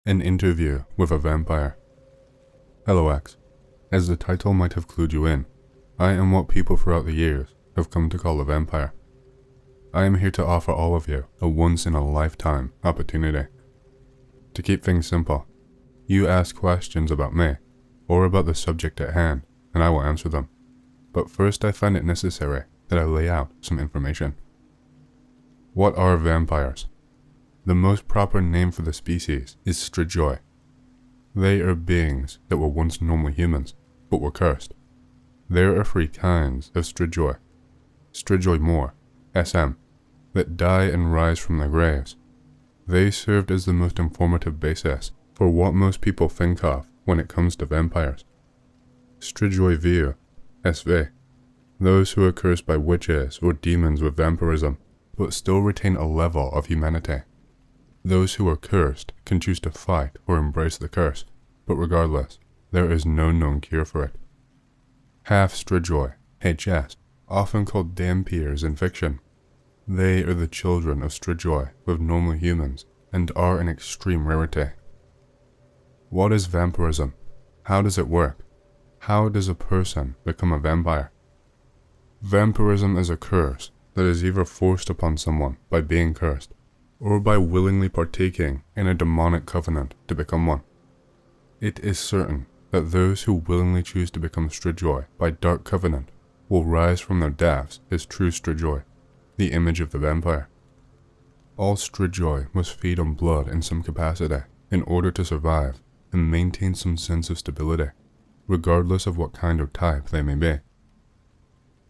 An interview with a vampire. Hello X. As the title might have clued you in, I am what people throughout the years have come to call a vampire. I am here to offer all of you a once-in-a-lifetime opportunity. To keep things simple, you ask questions about me, or about the subject at hand, and I will answer them. But first I find it necessary that I lay out some information. What are vampires? The most proper name for the species is strigoi. They are beings that were once normal humans, but were cursed. There are three kinds of strigoi. Strigoi more, SM, that die and rise from their graves. They served as the most informative basis for what most people think of when it comes to vampires. Strigoi viu, SV, those who are cursed by witches or demons with vampirism, but still retain a level of humanity. Those who are cursed can choose to fight or embrace the curse, but regardless, there is no known cure for it. Half strigoi, HS, often called dhampirs in fiction. They are the children of strigoi with normal humans and are an extreme rarity. What is vampirism? How does it work? How does a person become a vampire? Vampirism is a curse that is either forced upon someone by being cursed, or by willingly partaking in a demonic covenant to become one. It is certain that those who willingly choose to become strigoi by dark covenant will rise from their deaths as true strigoi, the image of the vampire. All strigoi must feed on blood in some capacity in order to survive and maintain some sense of stability, regardless of what kind or type they may be.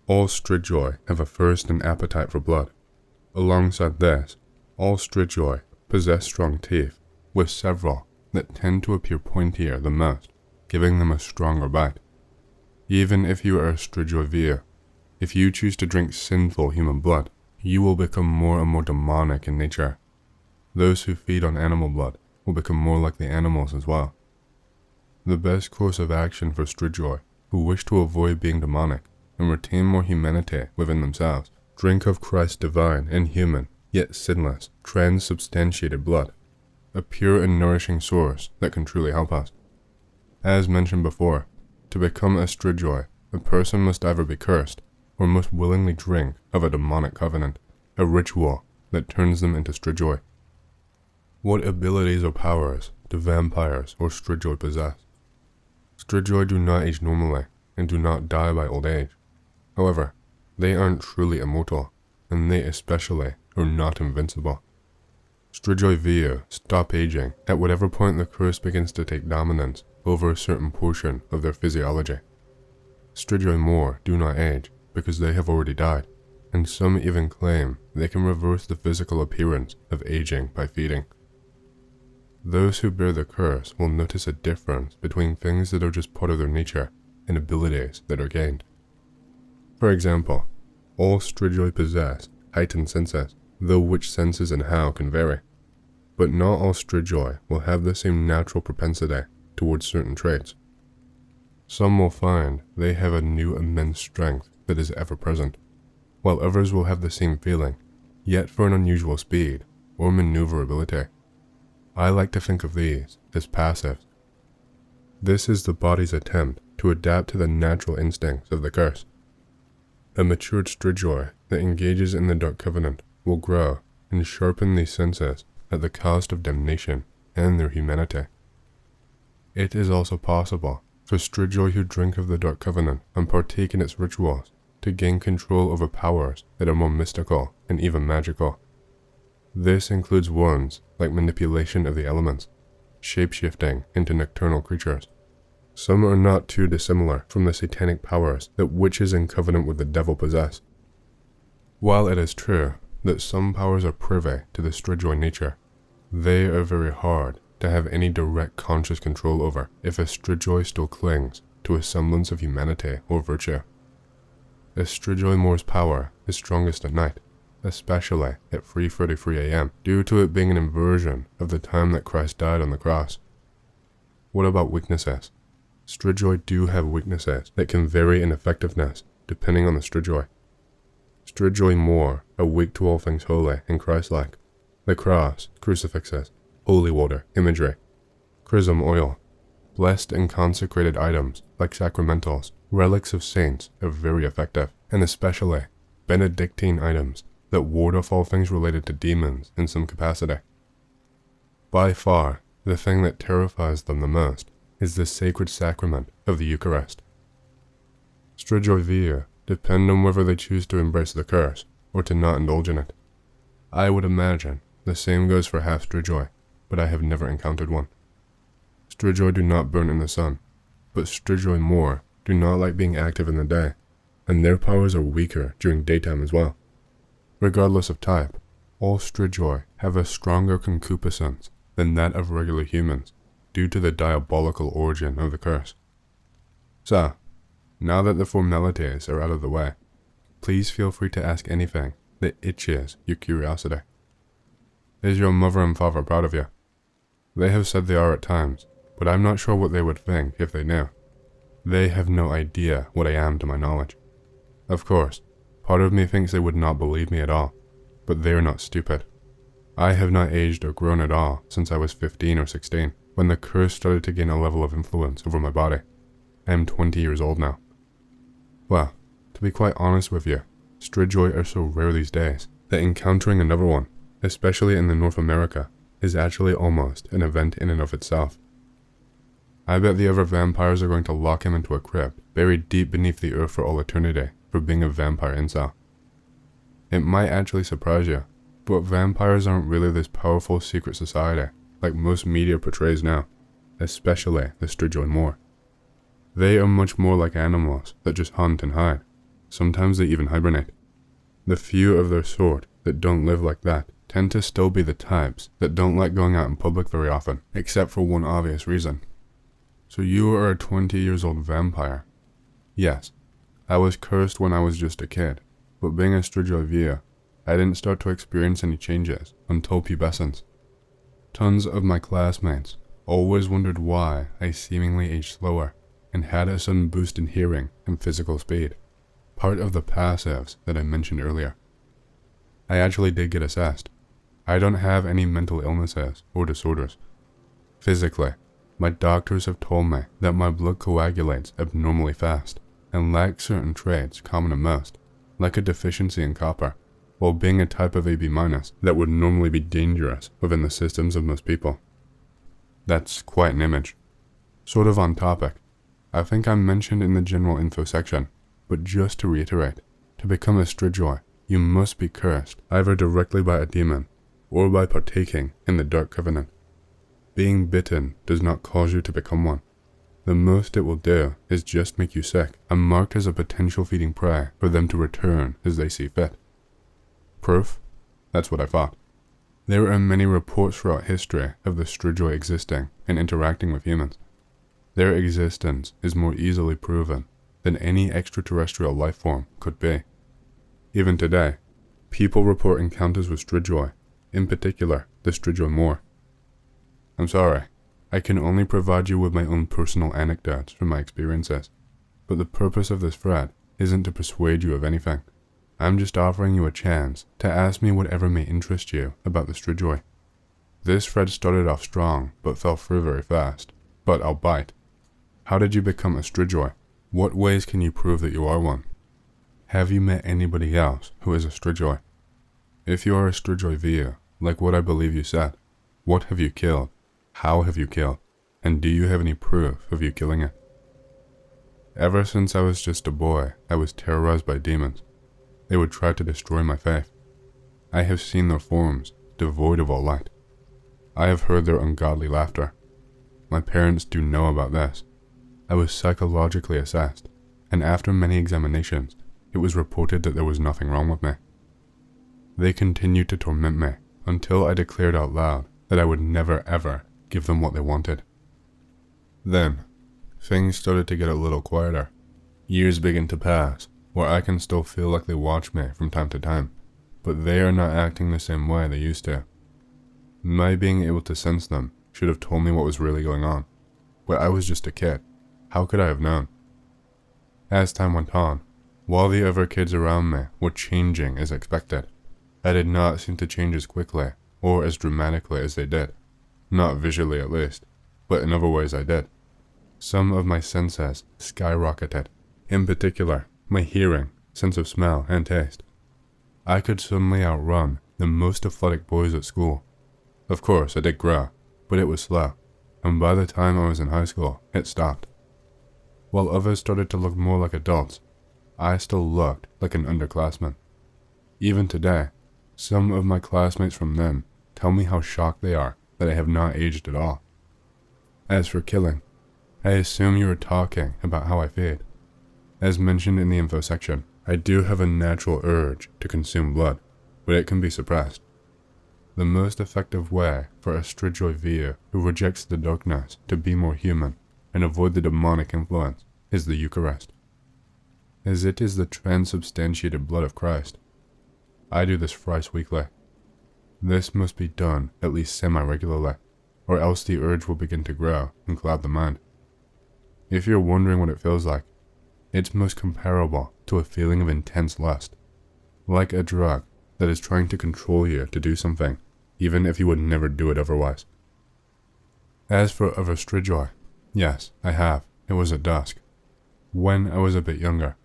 All strigoi have a thirst and appetite for blood. Alongside this, all strigoi possess strong teeth, with several that tend to appear pointier than most, giving them a stronger bite. Even if you are a strigoi viu, if you choose to drink sinful human blood, you will become more and more demonic in nature. Those who feed on animal blood will become more like the animals as well. The best course of action for strigoi who wish to avoid being demonic and retain more humanity within themselves, drink of Christ's divine and human, yet sinless, transubstantiated blood, a pure and nourishing source that can truly help us. As mentioned before, to become a strigoi, a person must either be cursed, or must willingly drink of a demonic covenant, a ritual that turns them into strigoi. What abilities or powers do vampires or strigoi possess? Strigoi do not age normally, and do not die by old age. However, they aren't truly immortal, and they especially are not invincible. Strigoi viu stop aging at whatever point the curse begins to take dominance over a certain portion of their physiology. Strigoi more do not age because they have already died, and some even claim they can reverse the physical appearance of aging by feeding. Those who bear the curse will notice a difference between things that are just part of their nature and abilities that are gained. For example, all strigoi possess heightened senses, though which senses and how can vary. But not all strigoi will have the same natural propensity towards certain traits. Some will find they have a new immense strength that is ever present, while others will have the same feeling, yet for an unusual speed or maneuverability. I like to think of these as passives. This is the body's attempt to adapt to the natural instincts of the curse. A matured strigoi that engages in the dark covenant will grow and sharpen these senses at the cost of damnation and their humanity. It is also possible for strigoi who drink of the dark covenant and partake in its rituals to gain control over powers that are more mystical and even magical. This includes ones like manipulation of the elements, shape-shifting into nocturnal creatures. Some are not too dissimilar from the satanic powers that witches in covenant with the devil possess. While it is true that some powers are privy to the strigoi nature, they are very hard to have any direct conscious control over if a strigoi still clings to a semblance of humanity or virtue. A strigoi more's power is strongest at night, especially at 3:33 a.m. due to it being an inversion of the time that Christ died on the cross. What about weaknesses? Strigoi do have weaknesses that can vary in effectiveness depending on the strigoi. Strigoi more are weak to all things holy and Christ-like. The cross, crucifixes, holy water, imagery, Chrism oil. Blessed and consecrated items like sacramentals, relics of saints are very effective, and especially Benedictine items that ward off all things related to demons in some capacity. By far, the thing that terrifies them the most is the sacred sacrament of the Eucharist. Strigoi via depend on whether they choose to embrace the curse or to not indulge in it. I would imagine the same goes for half strigoi, but I have never encountered one. Strigoi do not burn in the sun, but strigoi more do not like being active in the day, and their powers are weaker during daytime as well. Regardless of type, all strigoi have a stronger concupiscence than that of regular humans due to the diabolical origin of the curse. So, now that the formalities are out of the way, please feel free to ask anything that itches your curiosity. Is your mother and father proud of you? They have said they are at times, but I'm not sure what they would think if they knew. They have no idea what I am to my knowledge. Of course, part of me thinks they would not believe me at all, but they are not stupid. I have not aged or grown at all since I was 15 or 16, when the curse started to gain a level of influence over my body. I am 20 years old now. Well, to be quite honest with you, strigoi are so rare these days that encountering another one, especially in the North America, is actually almost an event in and of itself. I bet the other vampires are going to lock him into a crypt buried deep beneath the earth for all eternity for being a vampire incel. It might actually surprise you, but vampires aren't really this powerful secret society like most media portrays now, especially the strigoi more. They are much more like animals that just hunt and hide. Sometimes they even hibernate. The few of their sort that don't live like that tend to still be the types that don't like going out in public very often, except for one obvious reason. So you are a 20 years old vampire. Yes, I was cursed when I was just a kid, but being a strigoi via, I didn't start to experience any changes until pubescence. Tons of my classmates always wondered why I seemingly aged slower and had a sudden boost in hearing and physical speed, part of the passives that I mentioned earlier. I actually did get assessed. I don't have any mental illnesses or disorders. Physically, my doctors have told me that my blood coagulates abnormally fast and lacks certain traits common to most, like a deficiency in copper, while being a type of AB- that would normally be dangerous within the systems of most people. That's quite an image. Sort of on topic, I think I mentioned in the general info section, but just to reiterate, to become a strigoi, you must be cursed either directly by a demon or by partaking in the Dark Covenant. Being bitten does not cause you to become one. The most it will do is just make you sick and marked as a potential feeding prey for them to return as they see fit. Proof? That's what I thought. There are many reports throughout history of the strigoi existing and interacting with humans. Their existence is more easily proven than any extraterrestrial life form could be. Even today, people report encounters with strigoi, in particular the strigoi more. I'm sorry, I can only provide you with my own personal anecdotes from my experiences, but the purpose of this thread isn't to persuade you of anything. I'm just offering you a chance to ask me whatever may interest you about the strigoi. This thread started off strong, but fell through very fast, but I'll bite. How did you become a strigoi? What ways can you prove that you are one? Have you met anybody else who is a strigoi? If you are a strigoi via, like what I believe you said, what have you killed? How have you killed? And do you have any proof of you killing it? Ever since I was just a boy, I was terrorized by demons. They would try to destroy my faith. I have seen their forms, devoid of all light. I have heard their ungodly laughter. My parents do know about this. I was psychologically assessed, and after many examinations, it was reported that there was nothing wrong with me. They continued to torment me until I declared out loud that I would never ever give them what they wanted. Then, things started to get a little quieter. Years began to pass, where I can still feel like they watch me from time to time, but they are not acting the same way they used to. My being able to sense them should have told me what was really going on, but I was just a kid. How could I have known? As time went on, while the other kids around me were changing as expected, I did not seem to change as quickly or as dramatically as they did, not visually at least. but in other ways I did. Some of my senses skyrocketed. In particular, my hearing, sense of smell, and taste. I could suddenly outrun the most athletic boys at school. Of course, I did grow, but it was slow, and by the time I was in high school, it stopped. While others started to look more like adults, I still looked like an underclassman. Even today, some of my classmates from then tell me how shocked they are that I have not aged at all. As for killing, I assume you are talking about how I feed. As mentioned in the info section, I do have a natural urge to consume blood, but it can be suppressed. The most effective way for a strigoi viewer who rejects the darkness to be more human and avoid the demonic influence is the Eucharist, as it is the transubstantiated blood of Christ. I do this thrice weekly. This must be done at least semi-regularly, or else the urge will begin to grow and cloud the mind. If you're wondering what it feels like, it's most comparable to a feeling of intense lust, like a drug that is trying to control you to do something, even if you would never do it otherwise. As for other strigoi, yes, I have. It was at dusk. When I was a bit younger,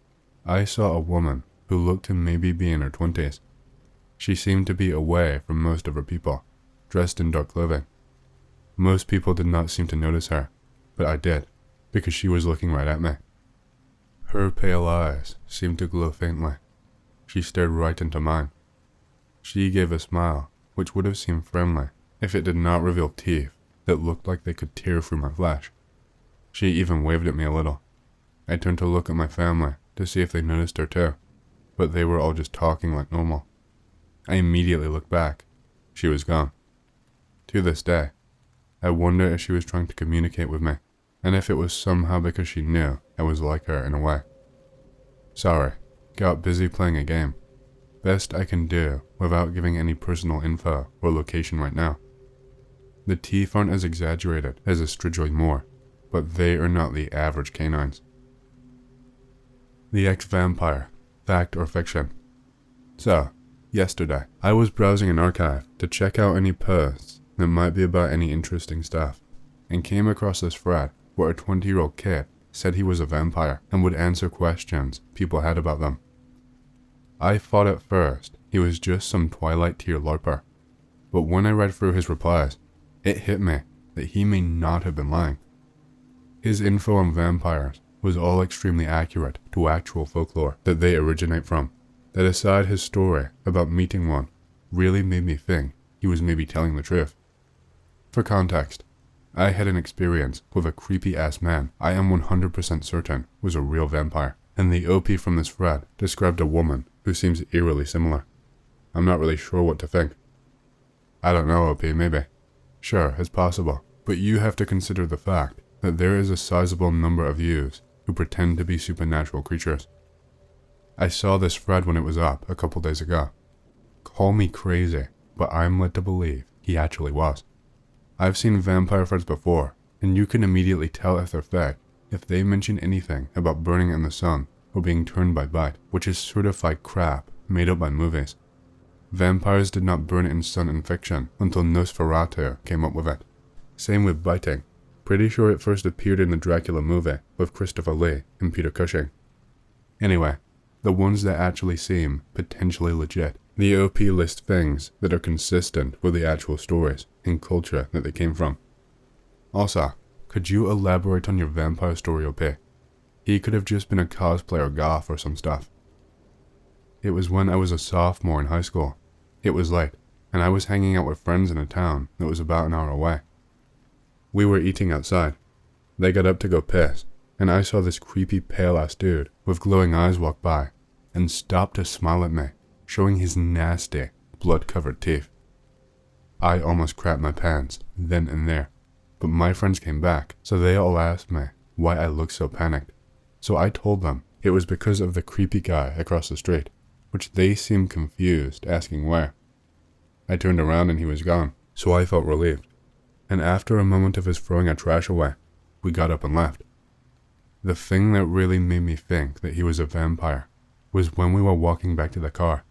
I saw a woman who looked to maybe be in her 20s. She seemed to be away from most of her people, dressed in dark clothing. Most people did not seem to notice her, but I did, because she was looking right at me. Her pale eyes seemed to glow faintly. She stared right into mine. She gave a smile, which would have seemed friendly if it did not reveal teeth that looked like they could tear through my flesh. She even waved at me a little. I turned to look at my family to see if they noticed her too, but they were all just talking like normal. I immediately looked back. She was gone. To this day, I wonder if she was trying to communicate with me, and if it was somehow because she knew I was like her in a way. Sorry, got busy playing a game. Best I can do without giving any personal info or location right now. The teeth aren't as exaggerated as a strigoi more, but they are not the average canines. The ex-vampire, fact or fiction? So, yesterday, I was browsing an archive to check out any posts that might be about any interesting stuff, and came across this thread where a 20-year-old kid said he was a vampire and would answer questions people had about them. I thought at first he was just some Twilight tier LARPer, but when I read through his replies, it hit me that he may not have been lying. His info on vampires was all extremely accurate to actual folklore that they originate from. That aside, his story about meeting one really made me think he was maybe telling the truth. For context, I had an experience with a creepy-ass man I am 100% certain was a real vampire, and the OP from this thread described a woman who seems eerily similar. I'm not really sure what to think. I don't know, OP, maybe. Sure, it's possible, but you have to consider the fact that there is a sizable number of yous who pretend to be supernatural creatures. I saw this thread when it was up a couple days ago. Call me crazy, but I'm led to believe he actually was. I've seen vampire threads before, and you can immediately tell if they're fake if they mention anything about burning in the sun or being turned by bite, which is certified crap made up by movies. Vampires did not burn in sun in fiction until Nosferatu came up with it. Same with biting. Pretty sure it first appeared in the Dracula movie with Christopher Lee and Peter Cushing. Anyway, the ones that actually seem potentially legit, the OP list things that are consistent with the actual stories and culture that they came from. Also, could you elaborate on your vampire story, OP? He could have just been a cosplayer goth or some stuff. It was when I was a sophomore in high school. It was late, and I was hanging out with friends in a town that was about an hour away. We were eating outside. They got up to go piss, and I saw this creepy pale-ass dude with glowing eyes walk by, and stopped to smile at me, showing his nasty, blood-covered teeth. I almost crapped my pants, then and there, but my friends came back, so they all asked me why I looked so panicked. So I told them it was because of the creepy guy across the street, which they seemed confused, asking where. I turned around and he was gone, so I felt relieved. And after a moment of his throwing our trash away, we got up and left. The thing that really made me think that he was a vampire was when we were walking back to the car.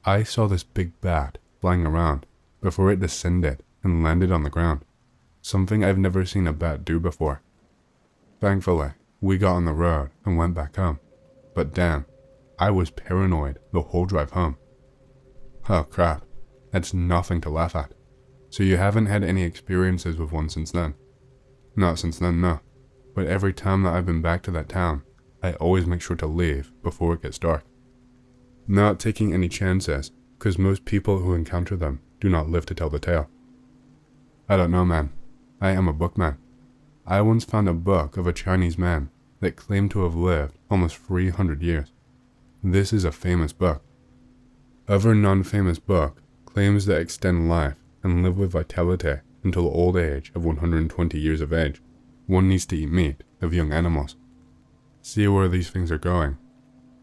I saw this big bat flying around before it descended and landed on the ground. something I've never seen a bat do before. Thankfully, we got on the road and went back home, but damn, I was paranoid the whole drive home. Oh crap, that's nothing to laugh at. So you haven't had any experiences with one since then? Not since then, no, but every time that I've been back to that town, I always make sure to leave before it gets dark. Not taking any chances, because most people who encounter them do not live to tell the tale. I don't know, man. I am a bookman. I once found a book of a Chinese man that claimed to have lived almost 300 years. This is a famous book. Other non-famous book claims that extend life and live with vitality until old age of 120 years of age. One needs to eat meat of young animals. See where these things are going.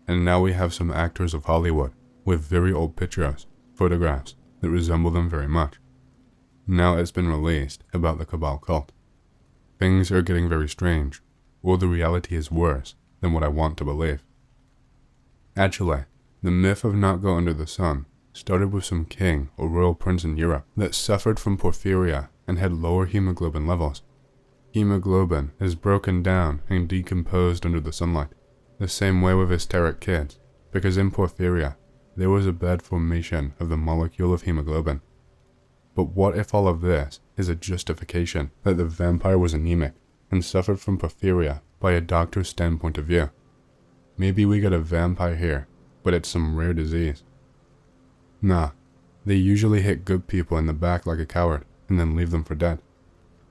And now we have some actors of Hollywood with very old pictures, photographs that resemble them very much. Now it's been released about the Cabal cult. Things are getting very strange, or the reality is worse than what I want to believe. Actually, the myth of not go under the sun started with some king or royal prince in Europe that suffered from porphyria and had lower hemoglobin levels. Hemoglobin is broken down and decomposed under the sunlight, the same way with hysteric kids, because in porphyria, there was a bad formation of the molecule of hemoglobin. But what if all of this is a justification that the vampire was anemic and suffered from porphyria by a doctor's standpoint of view? Maybe we got a vampire here, but it's some rare disease. Nah, they usually hit good people in the back like a coward and then leave them for dead.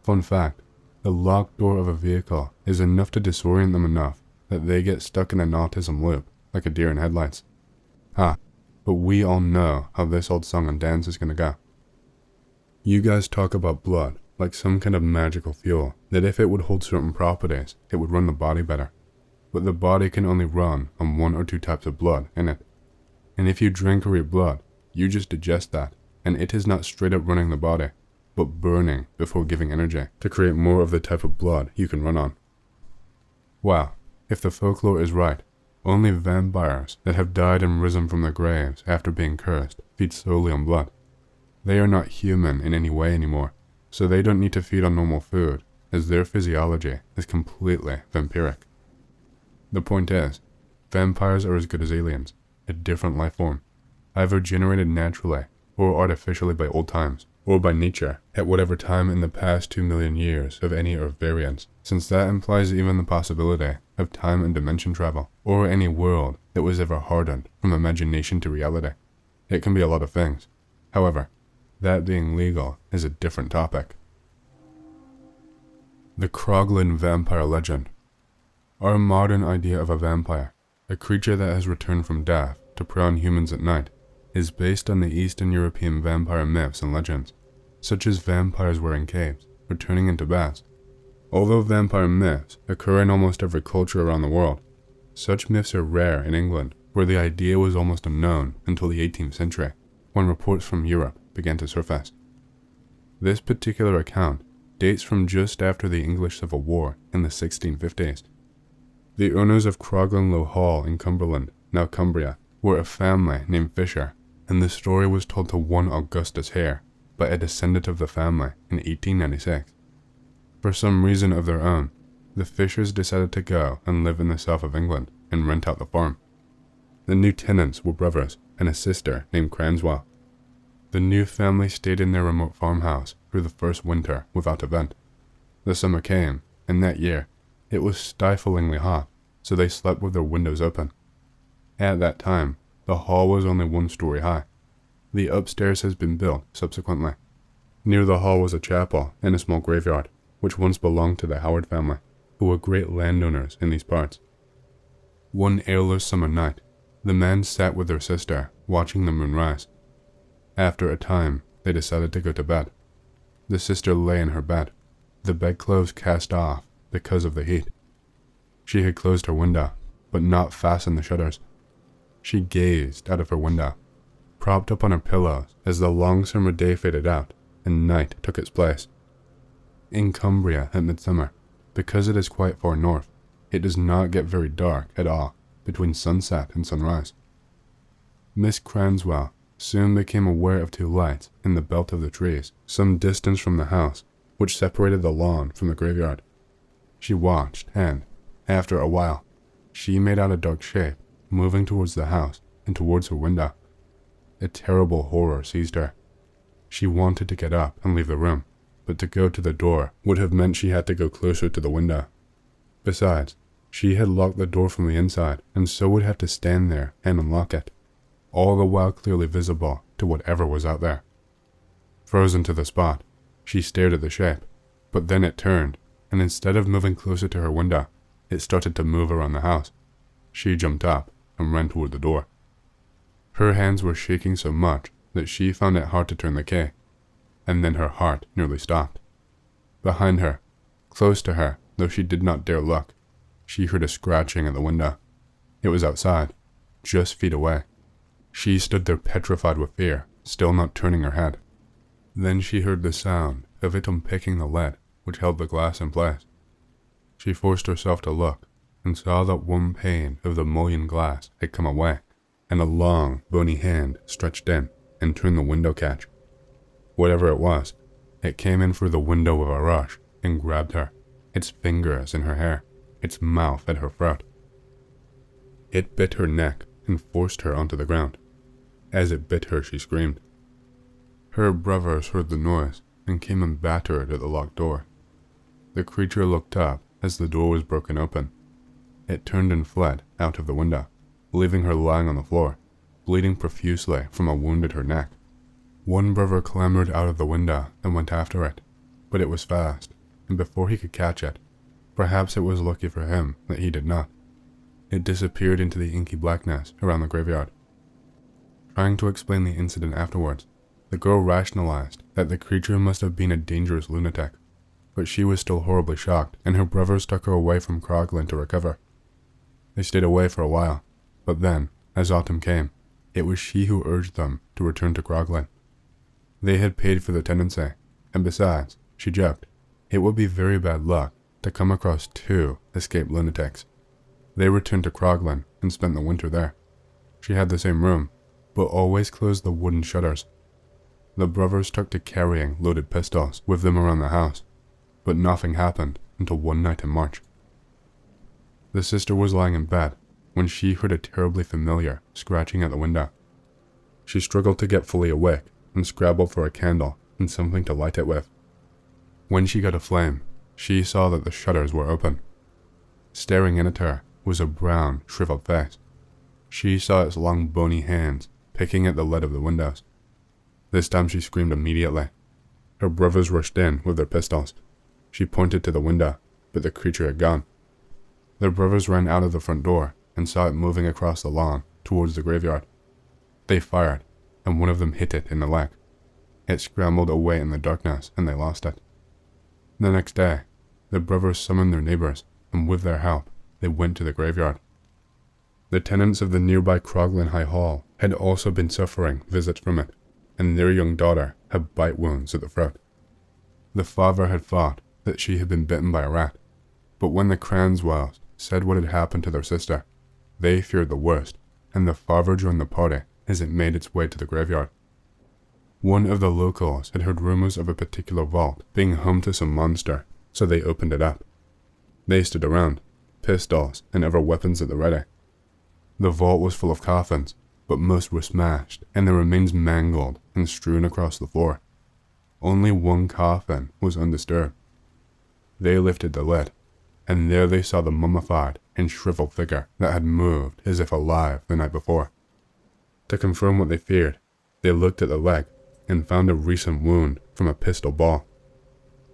Fun fact, the locked door of a vehicle is enough to disorient them enough that they get stuck in an autism loop, like a deer in headlights. But we all know how this old song and dance is gonna go. You guys talk about blood like some kind of magical fuel, that if it would hold certain properties, it would run the body better. But the body can only run on 1 or 2 types of blood in it. And if you drink or eat blood, you just digest that, and it is not straight up running the body, but burning before giving energy to create more of the type of blood you can run on. Wow, if the folklore is right, only vampires that have died and risen from their graves after being cursed feed solely on blood. They are not human in any way anymore, so they don't need to feed on normal food, as their physiology is completely vampiric. The point is, vampires are as good as aliens, a different life form, either generated naturally or artificially by old times, or by nature at whatever time in the past 2 million years of any Earth variance, since that implies even the possibility of time and dimension travel, or any world that was ever hardened from imagination to reality. It can be a lot of things. However, that being legal is a different topic. The Croglin vampire legend. Our modern idea of a vampire, a creature that has returned from death to prey on humans at night, is based on the Eastern European vampire myths and legends, such as vampires wearing capes or turning into bats. Although vampire myths occur in almost every culture around the world, such myths are rare in England, where the idea was almost unknown until the 18th century, when reports from Europe began to surface. This particular account dates from just after the English Civil War in the 1650s. The owners of Croglin Low Hall in Cumberland, now Cumbria, were a family named Fisher, and the story was told to one Augustus Hare by a descendant of the family in 1896. For some reason of their own, the Fishers decided to go and live in the south of England and rent out the farm. The new tenants were brothers and a sister named Cranswell. The new family stayed in their remote farmhouse through the first winter without a vent. The summer came, and that year, it was stiflingly hot, so they slept with their windows open. At that time, the hall was only 1 story high. The upstairs has been built subsequently. Near the hall was a chapel and a small graveyard, which once belonged to the Howard family, who were great landowners in these parts. One airless summer night, the men sat with their sister, watching the moon rise. After a time, they decided to go to bed. The sister lay in her bed, the bedclothes cast off because of the heat. She had closed her window, but not fastened the shutters. She gazed out of her window, propped up on her pillows as the long summer day faded out and night took its place. In Cumbria at midsummer, because it is quite far north, it does not get very dark at all between sunset and sunrise. Miss Cranswell soon became aware of 2 lights in the belt of the trees some distance from the house which separated the lawn from the graveyard. She watched, and, after a while, she made out a dark shape moving towards the house and towards her window. A terrible horror seized her. She wanted to get up and leave the room, but to go to the door would have meant she had to go closer to the window. Besides, she had locked the door from the inside, and so would have to stand there and unlock it, all the while clearly visible to whatever was out there. Frozen to the spot, she stared at the shape, but then it turned, and instead of moving closer to her window, it started to move around the house. She jumped up and ran toward the door. Her hands were shaking so much that she found it hard to turn the key, and then her heart nearly stopped. Behind her, close to her, though she did not dare look, she heard a scratching at the window. It was outside, just feet away. She stood there petrified with fear, still not turning her head. Then she heard the sound of it unpicking the lead which held the glass in place. She forced herself to look, and saw that one pane of the mullion glass had come away, and a long, bony hand stretched in and turned the window catch. Whatever it was, it came in through the window with a rush and grabbed her, its fingers in her hair, its mouth at her throat. It bit her neck and forced her onto the ground. As it bit her, she screamed. Her brothers heard the noise and came and battered at the locked door. The creature looked up as the door was broken open. It turned and fled out of the window, leaving her lying on the floor, bleeding profusely from a wound at her neck. One brother clambered out of the window and went after it, but it was fast, and before he could catch it, perhaps it was lucky for him that he did not, it disappeared into the inky blackness around the graveyard. Trying to explain the incident afterwards, the girl rationalized that the creature must have been a dangerous lunatic, but she was still horribly shocked, and her brothers took her away from Croglin to recover. They stayed away for a while, but then, as autumn came, it was she who urged them to return to Croglin. They had paid for the tenancy, and besides, she joked, it would be very bad luck to come across two escaped lunatics. They returned to Croglin and spent the winter there. She had the same room, but always closed the wooden shutters. The brothers took to carrying loaded pistols with them around the house, but nothing happened until one night in March. The sister was lying in bed when she heard a terribly familiar scratching at the window. She struggled to get fully awake and scrabbled for a candle and something to light it with. When she got a flame, she saw that the shutters were open. Staring in at her was a brown, shriveled face. She saw its long bony hands picking at the lead of the windows. This time she screamed immediately. Her brothers rushed in with their pistols. She pointed to the window, but the creature had gone. Their brothers ran out of the front door and saw it moving across the lawn towards the graveyard. They fired, and one of them hit it in the leg. It scrambled away in the darkness, and they lost it. The next day, the brothers summoned their neighbors, and with their help, they went to the graveyard. The tenants of the nearby Croglin High Hall had also been suffering visits from it, and their young daughter had bite wounds at the throat. The father had thought that she had been bitten by a rat, but when the Cranswells said what had happened to their sister, they feared the worst, and the father joined the party as it made its way to the graveyard. One of the locals had heard rumors of a particular vault being home to some monster, so they opened it up. They stood around, pistols and other weapons at the ready. The vault was full of coffins, but most were smashed, and their remains mangled and strewn across the floor. Only one coffin was undisturbed. They lifted the lid, and there they saw the mummified and shriveled figure that had moved as if alive the night before. To confirm what they feared, they looked at the leg and found a recent wound from a pistol ball.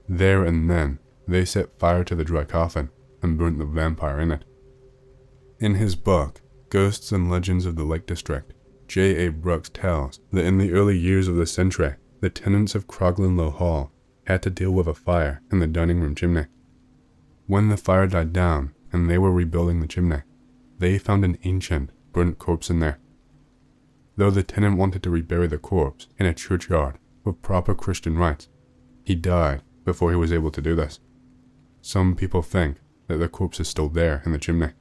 There and then, they set fire to the dry coffin and burnt the vampire in it. In his book, Ghosts and Legends of the Lake District, J.A. Brooks tells that in the early years of the century, the tenants of Croglin Low Hall had to deal with a fire in the dining room chimney. When the fire died down and they were rebuilding the chimney, they found an ancient, burnt corpse in there. Though the tenant wanted to rebury the corpse in a churchyard with proper Christian rites, he died before he was able to do this. Some people think that the corpse is still there in the chimney.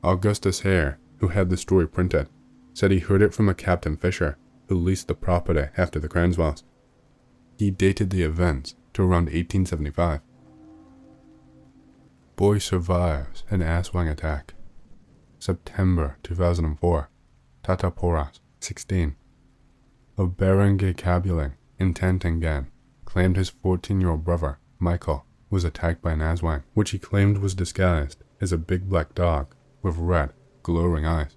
Augustus Hare, who had the story printed, said he heard it from a Captain Fisher who leased the property after the Cranswells. He dated the events to around 1875. Boy survives an Aswang attack. September 2004. Tata Poras, 16. A barangay Kabuling in Tantangan claimed his 14-year-old brother, Michael, was attacked by an Aswang, which he claimed was disguised as a big black dog with red, glowing eyes.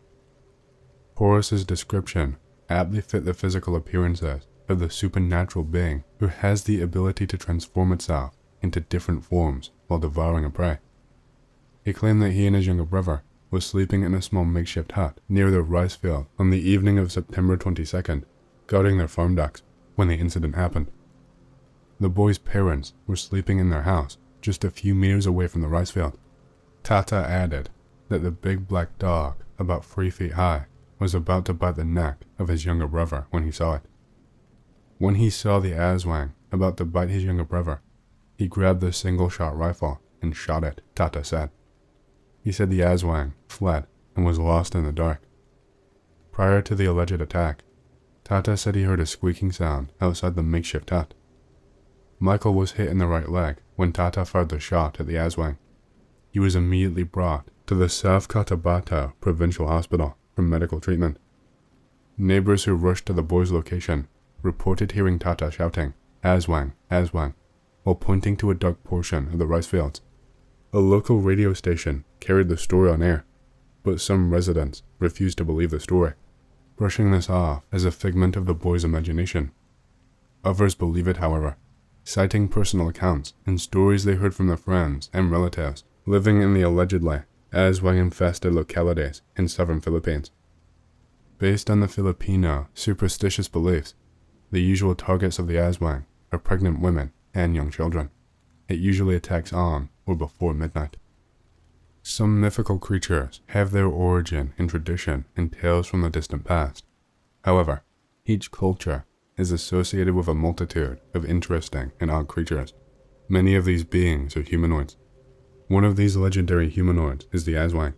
Poras's description aptly fit the physical appearances of the supernatural being who has the ability to transform itself into different forms while devouring a prey. He claimed that he and his younger brother was sleeping in a small makeshift hut near their rice field on the evening of September 22nd, guarding their farm ducks, when the incident happened. The boys' parents were sleeping in their house just a few meters away from the rice field. Tata added that the big black dog, about 3 feet high, was about to bite the neck of his younger brother when he saw it. When he saw the Aswang about to bite his younger brother, he grabbed the single-shot rifle and shot it, Tata said. He said the Aswang fled and was lost in the dark. Prior to the alleged attack, Tata said he heard a squeaking sound outside the makeshift hut. Michael was hit in the right leg when Tata fired the shot at the Aswang. He was immediately brought to the South Cotabato Provincial Hospital for medical treatment. Neighbors who rushed to the boys' location reported hearing Tata shouting, "Aswang, Aswang," while pointing to a dark portion of the rice fields. A local radio station carried the story on air, but some residents refused to believe the story, brushing this off as a figment of the boys' imagination. Others believe it, however, citing personal accounts and stories they heard from their friends and relatives living in the allegedly Aswang-infested localities in southern Philippines. Based on the Filipino superstitious beliefs, the usual targets of the Aswang are pregnant women and young children. It usually attacks on or before midnight. Some mythical creatures have their origin in tradition and tales from the distant past. However, each culture is associated with a multitude of interesting and odd creatures. Many of these beings are humanoids. One of these legendary humanoids is the Aswang.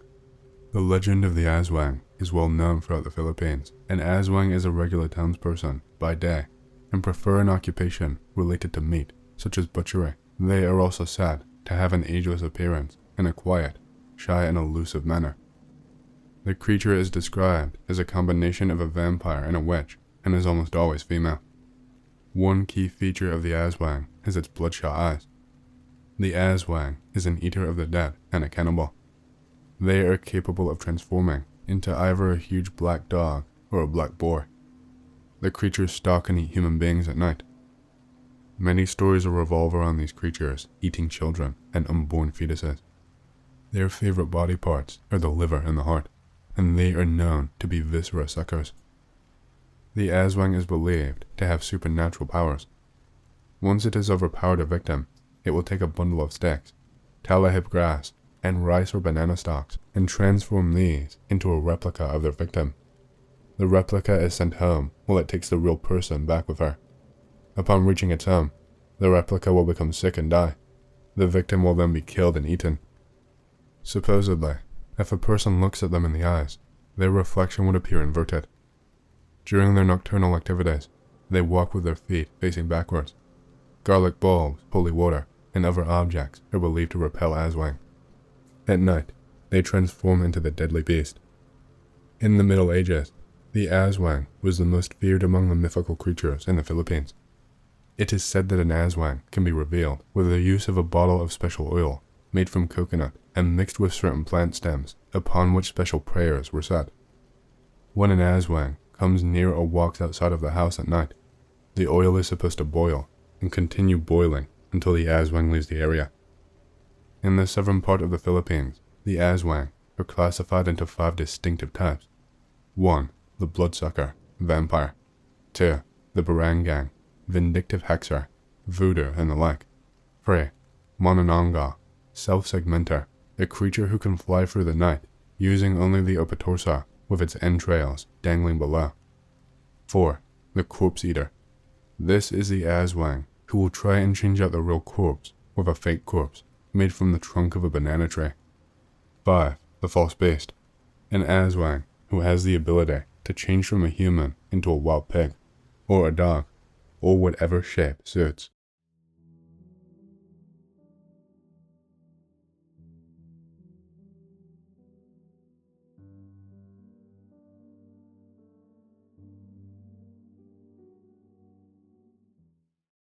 The legend of the Aswang is well known throughout the Philippines. An Aswang is a regular townsperson by day and prefer an occupation related to meat, such as butchery. They are also said to have an ageless appearance and a quiet, shy and elusive manner. The creature is described as a combination of a vampire and a witch and is almost always female. One key feature of the Aswang is its bloodshot eyes. The Aswang is an eater of the dead and a cannibal. They are capable of transforming into either a huge black dog or a black boar. The creatures stalk and eat human beings at night. Many stories revolve around these creatures eating children and unborn fetuses. Their favorite body parts are the liver and the heart, and they are known to be viscera suckers. The Aswang is believed to have supernatural powers. Once it has overpowered a victim, it will take a bundle of sticks, talahib grass, and rice or banana stalks, and transform these into a replica of their victim. The replica is sent home while it takes the real person back with her. Upon reaching its home, the replica will become sick and die. The victim will then be killed and eaten. Supposedly, if a person looks at them in the eyes, their reflection would appear inverted. During their nocturnal activities, they walk with their feet facing backwards. Garlic bulbs, holy water, and other objects are believed to repel Aswang. At night, they transform into the deadly beast. In the Middle Ages, the Aswang was the most feared among the mythical creatures in the Philippines. It is said that an Aswang can be revealed with the use of a bottle of special oil made from coconut and mixed with certain plant stems upon which special prayers were said. When an Aswang comes near or walks outside of the house at night, the oil is supposed to boil and continue boiling until the Aswang leaves the area. In the southern part of the Philippines, the Aswang are classified into 5 distinctive types. 1. The bloodsucker, vampire. 2. The barangay, vindictive hexer, voodoo, and the like. 3. Manananggal, self-segmenter, a creature who can fly through the night, using only the upper torso, with its entrails dangling below. 4. The corpse eater. This is the Aswang who will try and change out the real corpse with a fake corpse made from the trunk of a banana tree. 5. The false beast, an Aswang who has the ability to change from a human into a wild pig, or a dog, or whatever shape suits.